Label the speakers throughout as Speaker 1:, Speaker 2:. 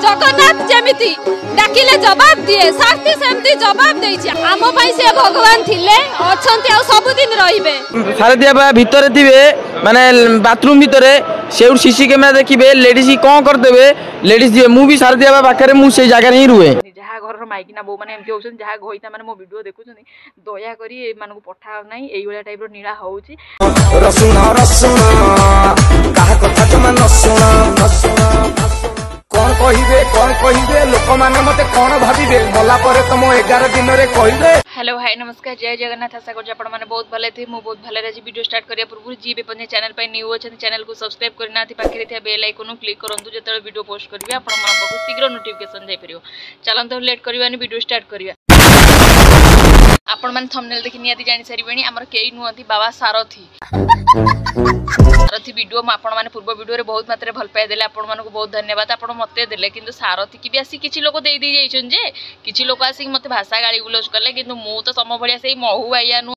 Speaker 1: जगन्नाथ जेमिति डाकिले जवाब दिए शास्त्री सेमती जवाब देछि आम पई से भगवान थिले अछंती आ सब दिन रहिबे
Speaker 2: शारदिया बा भितरे थिबे माने बाथरूम भितरे से सीसी कैमरा देखिबे लेडीज कोन करदेबे लेडीज दिए मु भी शारदिया बा पाखरे मु से जगह नहीं रुए
Speaker 3: जहाँ घर माइकिना बो मैंने एमती होसन जहाँ घइता माने मो वीडियो देखुछन दया करी ए मानको पठा नै एई वाला टाइप रो नीला होउची
Speaker 4: रसुण रसुण काहा कथा जमा नसुण कौन कहिबे लोक माने मते कौन भाबिबे मला परे तुम 11 दिन रे कहिबे।
Speaker 3: हेलो हाय नमस्कार जय जगन्नाथ आशा कर आपण माने बहुत भले थे मु बहुत भले रे वीडियो स्टार्ट करिया पूर्व जी बेपने चैनल पे न्यू अछन चैनल को सब्सक्राइब करना थी पाखरे थिया बेल आइकन क्लिक करंतु जेतले वीडियो पोस्ट करबे आपण मन बहुत शीघ्र नोटिफिकेशन जाय परियो चलंतो लेट करबानी वीडियो स्टार्ट करिया। आपण माने थंबनेल देखि नियाती जानि सारिबेनी हमर केई नुअंती बाबा सारथी सारथी वीडियो आपण माने पूर्व वीडियो रे बहुत मात्रे भल पाए देले आपण मानको बहुत धन्यवाद आपण मते देले किंतु सारथी की भी आसी किछि लोक देई दी जाइछन जे किछि लोक आसी मते भाषा गाली गुलोज करले किंतु मु तो सम भलिया सेई महु आइया नु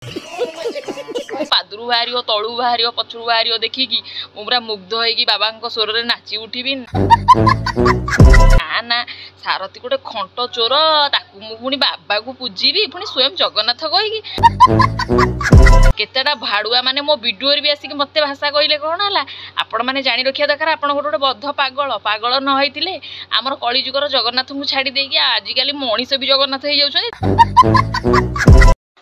Speaker 3: पादुरु बाहरियो तळु बाहरियो पछुरु बाहरियो देखि की मु पूरा मुग्ध होई की बाबांको स्वर रे नाची उठिबी ना सारथी गोटे खंट चोर ताकू मु पुणी बाबा को पूजीबी पुणी स्वयं जगन्नाथ कहीकि केतेटा भाड़ुआ माने मो वीडियो रे भी आसिक मते भाषा कहले कोन हला आपण माने जानि रखिया दरकार आपण गोटे बद्ध पागल पागल न होइतिले हमर कली जुगर जगन्नाथ को छाड़ी देकी आजि काली मनीष भी जगन्नाथ हो जाउछन।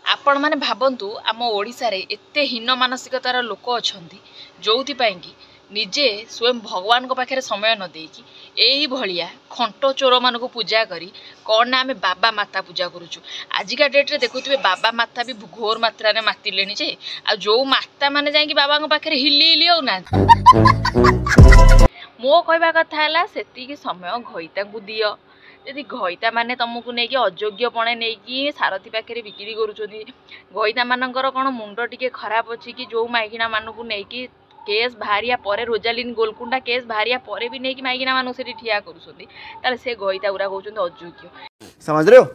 Speaker 3: आपण माने भाबंतु आम ओडिसा रे एते हीन मानसिकतार लोक अछंती जोउथि पई कि निजे स्वयं भगवान को पाखे समय न देकी यही भलिया खंट चोर मान को पूजा करी कौन ना आम बाबा माता पूजा करुचु आजिका डेट्रे देखुए बाबा माता भी घोर मात्रा रे मातिले जे आ जो माता माने जाई बाबा पाखे हिली हिली हो ना मो कहवा कथा है सेतिकी समय घईता को दियो यदि घईता माने तुमको नहीं अयोग्य पणे नहीं सारथी पाखे बिक्री करुँच घईता मानकर कौन मुंड टिके खराब अच्छी कि जो माइकिना मानू नहीं केस बाहरिया परे रोजालिन गोलकुंडा केस बाहरिया परे भी नहीं कि माइकिना मानू से ठिया करुछंती ताले से गईता गुरा कहउछंती अयोग्य
Speaker 4: समझ रहे हो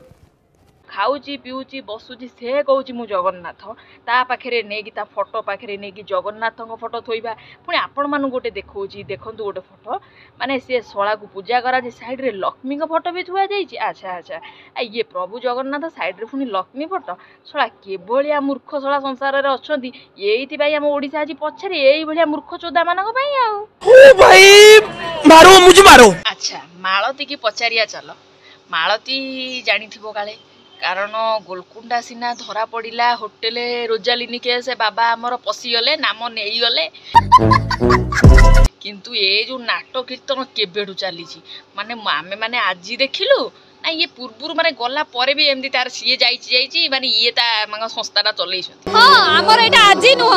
Speaker 3: खाऊची पीऊची बसुची से कहूची मु जगन्नाथ ता पाखरे नहीं कि ता फोटो पाखरे नहीं कि जगन्नाथ फोटो थोइबा पुणी आपण मानु गोटे देखौची देखंतु गोटे फोटो माने से शला को पूजा करा जे साइड रे लक्ष्मी को फोटो भी थुआ जाइछि अच्छा अच्छा आ ये प्रभु जगन्नाथ साइड रे पुणी लक्ष्मी फोटो शला के भलिया मूर्ख शला संसार रे अछंती एइति भाई हम ओडिसा आज पछरे एई भलिया मूर्ख चोदा मानक भाई आ
Speaker 4: ओ भाई मारो मुझे मारो। अच्छा
Speaker 3: मालती की पचारिया चलो मालती जानी थिबो काले कारण गोलकुंडा सिना धरा पड़ा होटेल रोजालिनी के से बाबा आमर पशिगले नाम नहीं गले किंतु ये जो नाटक कीर्तन केबेठू चली माने आमे माने आज देखिलु ना ये पूर्व माने गला परे भी एमती तार सीए जाइछि माने ये ता मांग संस्थाटा चलैछथि
Speaker 1: हां हमर एटा आज नुह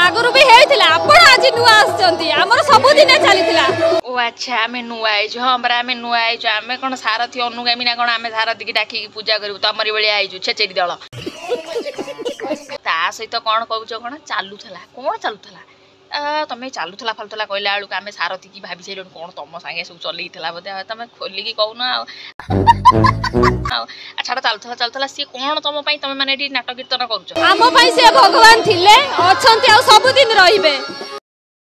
Speaker 1: आगरु भी हेइथिला आपण आज नुआ आछंती हमर सब दिन चलीथिला
Speaker 3: ओ अच्छा आमे नुआ आइछ हमरा आमे नुआ आइछ आमे कोन सारथी अनुगामी ना कोन आमे सारथी की डाकी पूजा करिवु तमरी बेले आइछु छेचेरी दल ता सहित कोन कहउछ कोन चालुथला कोन चालुथला तमें चालूला फालूला कहला बेलू आम सारथी की भाभी सारे कौन तुम सागे सब चलता बोधे तुम खोलिकी कहून छाड़ चलूला सी कौन तुम तुम मैंने नाटक कीर्तन कर
Speaker 1: भगवान थिले अछंती आ सब दिन रहिबे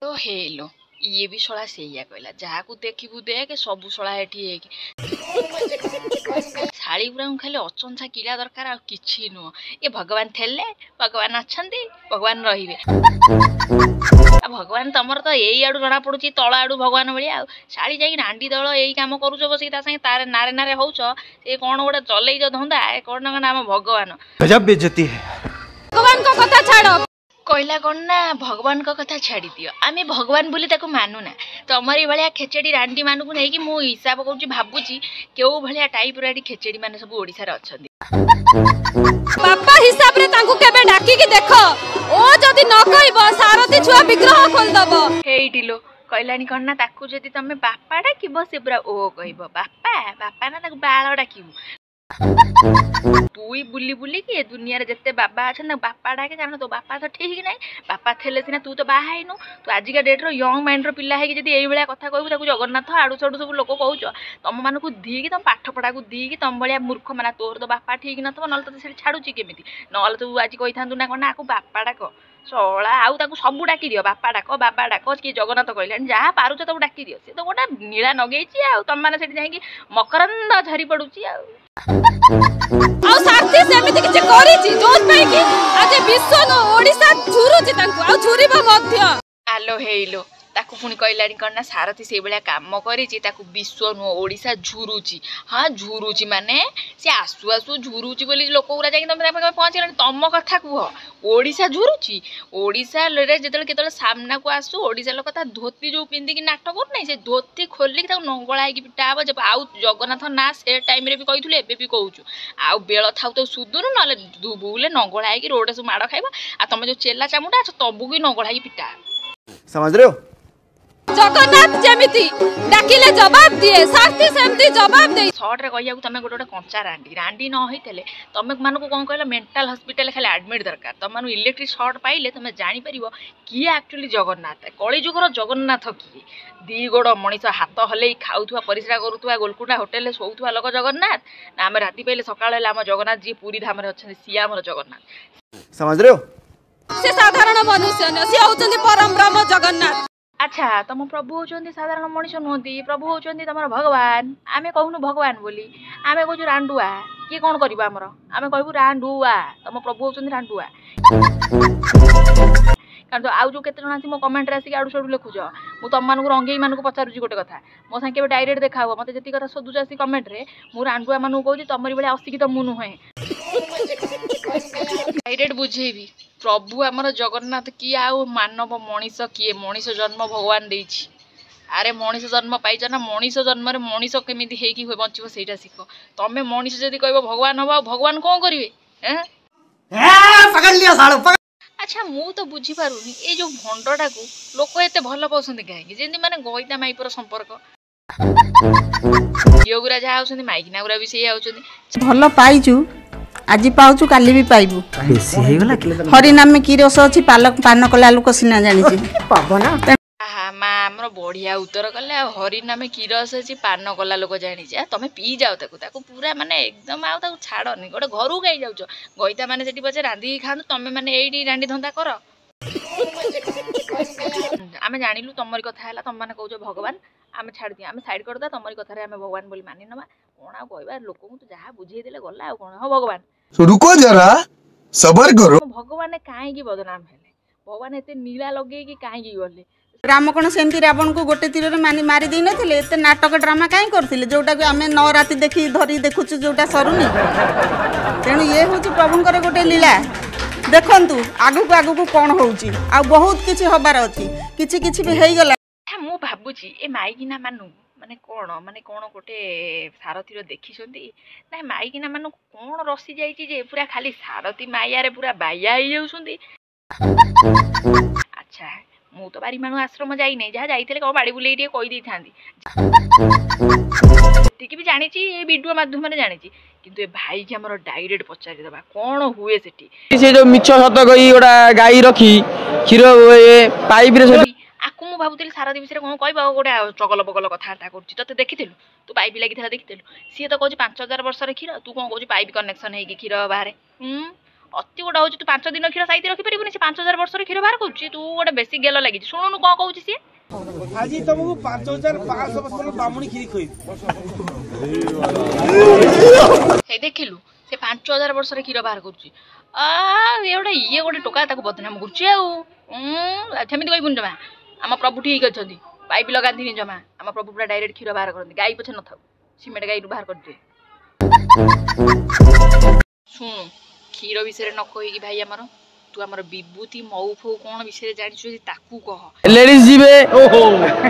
Speaker 3: तो हेलो ये भी शला से कहला जहाँ को देखू देख सब शला एटी शाड़ी गुरा खाली अचंछा किला दरकार आ किछि नुह ये भगवान थेले भगवान अच्छंती भगवान रहिबे भगवान तुम तो यही आड़ू जना पड़ुची तल आड़ू भगवान भाया शाड़ी जाकि नांडी दल यही कम करुच बस तार नारे नारे होच से कौन गोटे चलई धंदा कौन ना आम भगवान
Speaker 4: गजब बेइज्जती है
Speaker 1: भगवान को कथा छाड़
Speaker 3: कहला कौन ना भगवान का कथा छाड़ी दियो आमे भगवान बोली ताको मानुना तमरी भाया खेचेड़ी रांडी मानू को नहीं मु हिसाब करूची भाबुची केउ भाया टाइप राडी खेचेड़ी माने सब ओडिसा रे अछंदी
Speaker 1: बापा हिसाब रे तांको केबे डाकी की देखो ओ जदी न कहबो सारथी छुआ विग्रह खोल दबो
Speaker 3: हेइटिलो कहलानी कौन ना ताकू जदी तमे बापा डाकिबो से पूरा ओ कहबो बापा बापा ना ताको बाळ डाकिबो तुई बुली बुली कि दुनिया रे जत्ते बाबा अछन ना बापा डाके जानो तो बापा तो ठीक नहीं बापा थेले सिना तू तो बाहा हैनु तू आजिका डेट रो यंग माइंड रो पिल्ला है कि जदी एई बेला कथा कहबो ताकू जगन्नाथ आडू छडू सब लोक कहउछ तम मानकू दी कि तम पाठ पढ़ा को दी कि तम भलिया मूर्ख माना तोर तो बापा ठीक नथबो नल तो से छाडुची केमिति नल तू आज कहि थांतु ना कोन आकू बापा डाको ଶଳା ଆଉ ତାକୁ ସବୁ ଡାକି ଦିଅ, ବାପା ଡାକ କିଏ ଜଗନ୍ନାଥ କହିଲାଣି, ଯାହା ପାରୁଛ ତାକୁ ଡାକି ଦିଅ। ସେ ତ ଗୋଟେ ନୀଳା ନଗେଇଛି ଆଉ ତମମାନେ ସେଠି ଯାଇକି ମକରନ୍ଦ ଝରି ପଡୁଛି ଆଉ
Speaker 1: ସାଥୀ ସେମିତି କିଛି କରିଛି ଯୋଉଥିପାଇଁ କି ଆଜି ବିଶ୍ୱ ଓଡ଼ିଶା ଝୁରୁଛି ତାଙ୍କୁ ଆଉ ଝୁରିବ ମଧ୍ୟ।
Speaker 3: ଆଲୋ ହେଇଲୋ ତାକୁ ପୁଣି କହିଲାଣି କ'ଣ ନା ସାରଥୀ ସେଇଭଳିଆ କାମ କରିଛି ତାକୁ ବିଶ୍ୱ ନୁହଁ ଓଡ଼ିଶା ଝୁରୁଛି। ହଁ ଝୁରୁଛି ମାନେ ସେ ଆସୁ ଆସୁ ଝୁରୁଛି ବୋଲି ଲୋକ ଗୁରା ଯାଇକି ତମେ ପାଖରେ ପହଞ୍ଚିଲାଣି। ତମ କଥା କୁହ, ଓଡ଼ିଶା ଝୁରୁଛି? ଓଡ଼ିଶାରେ ଯେତେବେଳେ କେତେବେଳେ ସାମ୍ନାକୁ ଆସୁ ଓଡ଼ିଶା ଲୋକ ତା ଧୋତି ଯେଉଁ ପିନ୍ଧିକି ନାଟ କରୁନାହିଁ, ସେ ଧୋତି ଖୋଲିକି ତାକୁ ନଙ୍ଗଳା ହେଇକି ପିଟା ହବ। ଆଉ ଜଗନ୍ନାଥ ନା ସେ ଟାଇମ୍ରେ ବି କହିଥିଲୁ, ଏବେ ବି କହୁଛୁ। ଆଉ ବେଳ ଥାଉ ତ ସୁଧୁରୁ, ନହେଲେ ବୁଲେ ନଙ୍ଗଳା ହେଇକି ରୋଡ଼ରେ ସବୁ ମାଡ଼ ଖାଇବ। ଆଉ ତମେ ଯେଉଁ ଚେଲା ଚାମୁଟା ଅଛ ତମକୁ ବି ନଙ୍ଗଳା ହେଇକି ପିଟା
Speaker 5: समझ रहे हो?
Speaker 1: ଜଗନ୍ନାଥ ଯେମିତି ଡାକିଲେ ଜବାବ ଦିଏ, ସାଥୀ ସେମିତି ଜବାବ ଦେଇ।
Speaker 3: ସର୍ଟରେ କହିବାକୁ ତମେ ଗୋଟେ କଞ୍ଚା ରାଣ୍ଡି ନ ହେଇଥିଲେ ତମେ ମାନଙ୍କୁ କ'ଣ କହିଲ ମେଣ୍ଟାଲ ହସ୍ପିଟାଲ ଖାଲି ଆଡମିଟ୍ ଦରକାର। ତମମାନଙ୍କୁ ଇଲେକ୍ଟ୍ରିକ୍ ସର୍ଟ ପାଇଲେ ତମେ ଜାଣିପାରିବ କିଏ ଆକ୍ଚୁଆଲି ଜଗନ୍ନାଥ। କଳିଯୁଗର ଜଗନ୍ନାଥ କିଏ? ଦି ଗୋଡ଼ ମଣିଷ ହାତ ହଲେଇ ଖାଉଥିବା ପରିସ୍ରା କରୁଥିବା ଗୋଲକୁଣ୍ଡା ହୋଟେଲରେ ଶୋଉଥିବା ଲୋକ ଜଗନ୍ନାଥ ନା ଆମେ ରାତି ପାଇଲେ ସକାଳ ହେଲେ ଆମ ଜଗନ୍ନାଥ ଯିଏ ପୁରୀ ଧାମରେ ଅଛନ୍ତି ସିଏ ଆମର ଜଗନ୍ନାଥ।
Speaker 5: समझ रहे हो?
Speaker 1: ସେ ସାଧାରଣ ମନୁଷ୍ୟ ନୁହଁ, ସେ ହଉଛନ୍ତି ପରମ ବ୍ରହ୍ମ ଜଗନ୍ନାଥ।
Speaker 3: ଆଚ୍ଛା ତମ ପ୍ରଭୁ ହେଉଛନ୍ତି ସାଧାରଣ ମଣିଷ ନୁହନ୍ତି, ପ୍ରଭୁ ହେଉଛନ୍ତି ତମର ଭଗବାନ। ଆମେ କହୁନୁ ଭଗବାନ ବୋଲି, ଆମେ କହୁଛୁ ରାଣ୍ଡୁଆ। କିଏ କ'ଣ କରିବ ଆମର? ଆମେ କହିବୁ ରାଣ୍ଡୁଆ। ତମ ପ୍ରଭୁ ହେଉଛନ୍ତି ରାଣ୍ଡୁଆ। କାରଣ ଆଉ ଯେଉଁ କେତେ ଜଣ ଆସି ମୋ କମେଣ୍ଟରେ ଆସିକି ଆଡ଼ୁ ସାଡ଼ୁ ଲେଖୁଛ, ମୁଁ ତମମାନଙ୍କୁ ରଙ୍ଗେଇମାନଙ୍କୁ ପଚାରୁଛି ଗୋଟେ କଥା, ମୋ ସାଙ୍ଗେ କେବେ ଡାଇରେକ୍ଟ ଦେଖା ହବ, ମୋତେ ଯେତିକି କଥା ଶୋଧୁଛ ଆସି କମେଣ୍ଟରେ, ମୁଁ ରାଣ୍ଡୁଆ ମାନଙ୍କୁ କହୁଛି ତମରି ଭଳିଆ ଅଶିକ୍ଷିତ ମୁଁ ନୁହେଁ। ଡାଇରେକ୍ଟ ବୁଝେଇବି, ପ୍ରଭୁ ଆମର ଜଗନ୍ନାଥ କିଏ ଆଉ ମାନବ ମଣିଷ କିଏ? ମଣିଷ ଜନ୍ମ ଭଗବାନ ଦେଇଛି। ଆରେ ମଣିଷ ଜନ୍ମ ପାଇଛ ନା, ମଣିଷ ଜନ୍ମରେ ମଣିଷ କେମିତି ହେଇକି ହୁଏ ବଞ୍ଚିବ ସେଇଟା ଶିଖ। ତମେ ମଣିଷ ଯଦି କହିବ ଭଗବାନ ହବ, ଆଉ ଭଗବାନ କ'ଣ କରିବେ? ଆଚ୍ଛା ମୁଁ ତ ବୁଝିପାରୁନି ଏଇ ଯେଉଁ ଭଣ୍ଡଟାକୁ ଲୋକ ଏତେ ଭଲ ପାଉଛନ୍ତି କାହିଁକି? ଯେମିତି ମାନେ ଗଇତା ମାଇପର ସମ୍ପର୍କ। ଝିଅଗୁରା ଯାହା ହଉଛନ୍ତି ମାଇକିନା ଗୁରା ବି ସେଇ ହଉଛନ୍ତି।
Speaker 6: ଭଲ ପାଇଛୁ, ଆଜି ପାଉଛୁ କାଲି ବି ପାଇବୁ। ହରିନାମେ କି ରସ ଅଛି ପାନ କଲା ଲୋକ ସିନା ଜାଣିଛି।
Speaker 3: ମା ଆମର ବଢିଆ ଉତ୍ତର କଲେ। ଆଉ ହରିନାମେ କି ରସ ଅଛି ପାନ କଲା ଲୋକ ଜାଣିଛି। ତମେ ପିଇ ଯାଅ ତାକୁ ପୁରା ମାନେ ଏକଦମ ଆଉ ତାକୁ ଛାଡ଼ନି। ଗୋଟେ ଘରକୁ ଖାଇ ଯାଉଛ, ଗଇତା ମାନେ ସେଠି ପଛେ ରାନ୍ଧିକି ଖାଆନ୍ତୁ, ତମେ ମାନେ ଏଇଠି ରାଣ୍ଡି ଧନ୍ଦା କର। ଆମେ ଜାଣିଲୁ ତମରି କଥା ହେଲା, ତମ ମାନେ କହୁଛ ଭଗବାନ, ଆମେ ଛାଡ଼ିଦିଅ, ଆମେ ସାଇଡ୍ କରିଦେବା। ତମରି କଥାରେ ଆମେ ଭଗବାନ ବୋଲି ମାନି ନେବା। କ'ଣ ଆଉ କହିବା, ଲୋକଙ୍କୁ ତ ଯାହା ବୁଝେଇ ଦେଲେ ଗଲା ଆଉ କ'ଣ। ହଁ ଭଗବାନ
Speaker 5: रुको जरा सबर करो।
Speaker 3: ଭଗବାନ କାହିଁକି ବଦନାମ ହେଲେ? ଭଗବାନ ଏତେ ନୀଳା ଲଗେଇକି କାହିଁକି ଗଲେ?
Speaker 6: ରାମ କ'ଣ ସେମିତି ରାବଣକୁ ଗୋଟେ ତୀରରେ ମାରି ଦେଇ ନଥିଲେ? ଏତେ ନାଟକ ଡ୍ରାମା କାହିଁ କରିଥିଲେ, ଯୋଉଟାକୁ ଆମେ 9 ରାତି ଦେଖି ଧରି ଦେଖୁଛୁ, ଯୋଉଟା ସରୁନି। ତେଣୁ ଇଏ ହେଉଛି ପ୍ରଭୁଙ୍କର ଗୋଟେ ଲୀଳା। ଦେଖନ୍ତୁ ଆଗକୁ ଆଗକୁ କ'ଣ ହେଉଛି, ଆଉ ବହୁତ କିଛି ହବାର ଅଛି। କିଛି ବି ହେଇଗଲା।
Speaker 3: ମୁଁ ଭାବୁଛି ଏ ମାଇକିନା ମାନେ କ'ଣ ଗୋଟେ ସାରଥୀର ଦେଖିଛନ୍ତି ନା? ମାଇକିନା ମାନଙ୍କୁ କ'ଣ ରସି ଯାଇଛି ଯେ ପୁରା ଖାଲି ସାରଥୀ ମାୟାରେ ପୁରା ବାୟା ହେଇଯାଉଛନ୍ତି। ଆଚ୍ଛା ମୁଁ ତ ବାରିମାନୁ ଆଶ୍ରମ ଯାଇନି, ଯାହା ଯାଇଥିଲେ କ'ଣ ବାଡ଼ି ବୁଲେଇ ଟିକେ କହିଦେଇଥାନ୍ତି। ସେତିକି ବି ଜାଣିଛି ଏ ଭିଡ଼ିଓ ମାଧ୍ୟମରେ ଜାଣିଛି, କିନ୍ତୁ ଏ ଭାଇକି ଆମର ଡାଇରେକ୍ଟ ପଚାରିଦେବା କ'ଣ ହୁଏ ସେଠି।
Speaker 2: ସେ ଯୋଉ ମିଛ ସତ କହି ଗୋଟା ଗାଈ ରଖି କ୍ଷୀର ପାଇପରେ
Speaker 3: ଆକୁ ମୁଁ ଭାବୁଥିଲି ସାରଥୀ ବିଷୟରେ କ'ଣ କହିବ, ଆଉ ଗୋଟେ ଚଗଲ ବଗଲ କଥାବାର୍ତ୍ତା କରୁଛି। ତତେ ଦେଖିଥିଲୁ, ତୁ ପାଇପ୍ ଲାଗିଥିଲା ଦେଖିଥିଲୁ? ସିଏ ତ କହୁଛି 5000 ବର୍ଷର କ୍ଷୀର, ତୁ କ'ଣ କହୁଛୁ ପାଇପ୍ କନେକ୍ସନ ହେଇକି କ୍ଷୀର ବାହାରେ। ଅତି ଗୋଟେ ହେଉଛି ତୁ 5 ଦିନ କ୍ଷୀର ସାଇତି ରଖିପାରିବୁନି, ସେ 5000 ବର୍ଷର କ୍ଷୀର ବାହାର କରୁଛି। ତୁ ଗୋଟେ ବେଶୀ ଗେଲ ଲାଗିଛି। ଶୁଣୁନୁ କ'ଣ କହୁଛି ସିଏ।
Speaker 7: ଆଜି ତମକୁ 5500 ବର୍ଷ ବାମୁଣି କ୍ଷୀରି ଖୋଇବି।
Speaker 3: ହେଇ ଦେଖିଲୁ ସେ 5000 ବର୍ଷରେ କ୍ଷୀର ବାହାର କରୁଛି। ଇଏ ଗୋଟେ ଟୋକା, ତାକୁ ବଦନାମ କରୁଛି ଆଉ। ସେମିତି କହିବୁନି ଜମା। ଆମ ପ୍ରଭୁ ଠିକ ଅଛନ୍ତି, ପାଇପ୍ ଲଗାନ୍ତିନି ଜମା। ଆମ ପ୍ରଭୁ ପୁରା ଡାଇରେକ୍ଟ କ୍ଷୀର ବାହାର କରନ୍ତି, ଗାଈ ପଛେ ନଥାଉ, ସିମେଣ୍ଟ ଗାଈରୁ ବାହାର କରିଦିଏ। ଶୁଣୁ କ୍ଷୀର ବିଷୟରେ ନ କହିକି ଭାଇ ଆମର ତୁ ଆମର ବିଭୂତି ମହୁ ଫଉ କ'ଣ ବିଷୟରେ ଜାଣିଛୁ ତାକୁ କହ।
Speaker 2: ଲେଡିଜ ଯିବେ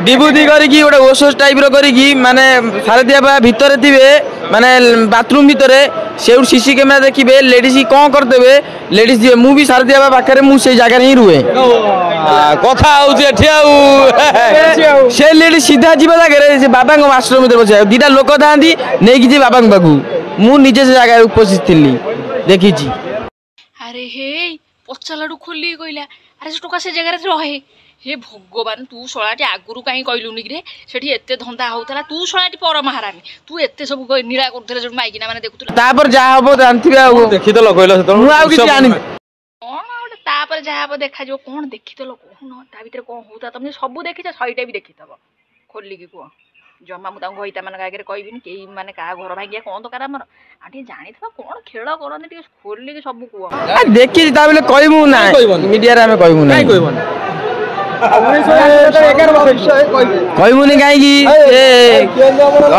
Speaker 2: ବିଭୂତି କରିକି ଗୋଟେ ଓଷସ୍ ଟାଇପର କରିକି ମାନେ ସାରଥୀ ବାବା ଭିତରେ ଥିବେ, ମାନେ ବାଥରୁମ୍ ଭିତରେ, ସେଇଠୁ ସିସି କ୍ୟାମେରା ଦେଖିବେ, ଲେଡିଜ କ'ଣ କରିଦେବେ, ଲେଡିଜ ଯିବେ। ମୁଁ ବି ସାରଥୀ ବାବା ପାଖରେ ମୁଁ ସେଇ ଜାଗାରେ ହିଁ ରୁହେ। କଥା ହଉଛି ଏଠି ଆଉ ସେ ଲେଡିଜ ସିଧା ଯିବା ଜାଗାରେ ସେ ବାବାଙ୍କ ଆଶ୍ରମ ଭିତରେ ବସିବା, 2ଟା ଲୋକ ଥାଆନ୍ତି ନେଇକି ଯିବେ ବାବାଙ୍କ ପାଖକୁ। ମୁଁ ନିଜେ ସେ ଜାଗାରେ ଉପସ୍ଥିତ ଥିଲି, ଦେଖିଛି।
Speaker 3: ଆରେ ହେଇ ପଚାରିଲାଠୁ ଖୋଲିକି କହିଲା, ଆରେ ସେ ଟୋକା ସେ ଜାଗାରେ ରହେ। हे भगवान तू शଳାଟି ଆଗରୁ କାହିଁ କହିଲୁନି रे ସେଠି ଏତେ ଧନ୍ଦା ହଉଥିଲା ତୁ ଶଳାଟି ପରମ ହାରାମି ତୁ ଏତେ ସବୁ ନୀଳା କରୁଥିଲେ ଯୋଉ ମାଇକିନା ମାନେ ଦେଖୁଥିଲୁ।
Speaker 2: ତାପରେ ଯାହା ହବ ଜାଣିଥିବେ ଆଉ ଦେଖିଦେଲ କହିଲ ସେତେବେଳେ ମୁଁ ଆଉ କିଛି ଜାଣିନି।
Speaker 3: କଣ ଗୋଟେ तापर जहाँ हम देखा जो कौन देखीदेल कौन ता भर कौन होता तुम सब देखी सहीटा भी देखीथब खोलिकी कह जमा मुझे घईता मान आगे कहबिनी कई मैंने क्या घर भांगिया कौन दरकार आमर आगे जानी कौन खेल करते खोलिकी सब कह
Speaker 2: देखी कहबू ना मीडिया रे कहबू ना कहबूनी कहीं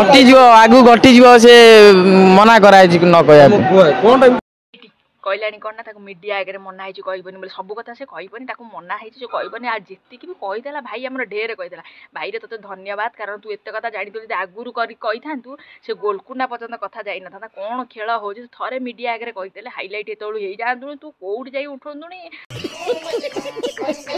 Speaker 2: घटी आगू घटी से मना कराई न कह
Speaker 3: कहलानी कौन ना मीडिया आगे मना है कहबनी बोले सब कथा से कहबनी मना है कहबनी आ जी भी कहीदेला भाई आम ढेर कहीदेला भाई रे तो धन्यवाद कारण तू एत कथा जानी आगुरी कही था से गोलकुंडा पर्यटन कथा जाई ना कौन खेल हो थे मीडिया आगे कहीदेले हाइलाइट ये हो जातु तू कौटी जा उठुनी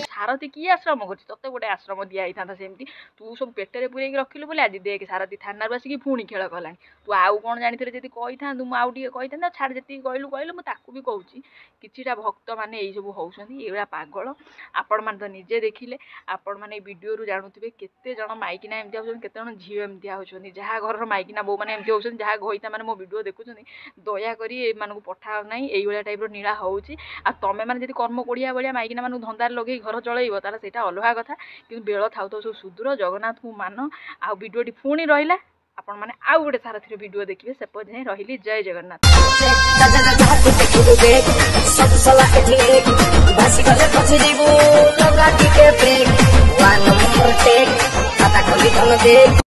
Speaker 3: सारथी किए आश्रम कर ते गोटे आश्रम दिखाई था सेमती तू सब पेटे पूरे रखिलु बोले आज देख सारथी थाना आसिक पुणी खेल कलानी तू आउ कौन जानी थे जी कही था मुझे कही था छाड़ जी कहलु कहलु मुझे भी कहूँ किछिटा भक्त मैंने यही सब होउछंती एगुड़ा पागल आपण मैंने तो निजे देखिले आपण मैंने वीडियो रू जानुथिबे केते जण माइकिना एमती होउछन केते जण झियो एमती होउछन जहाँ घर माइकिना बो मैंने एमती होउछन जहाँ घईता मैंने मो वीडियो देखुछन दया करी ए मानकु पठाओ नाही एई वाला टाइप रो नीला होउची आ तमे माने जदी कर्म कोडिया बलिया माइकिना मानकु धंदार लगे घर चलैबो ताला सेटा अलगा कथा किंतु बेଳ थाउ तो सब सुदूर जगन्नाथ को मान आ वीडियोटी पुणी रहिला आपण माने आउ गोटे सारथी वीडियो देखिए से पजे रहिली जय जगन्नाथ सब सला एक बासी गले पछे जीवो लगा टिके ब्रेक 1 नंबर टेक खाता खोली धन दे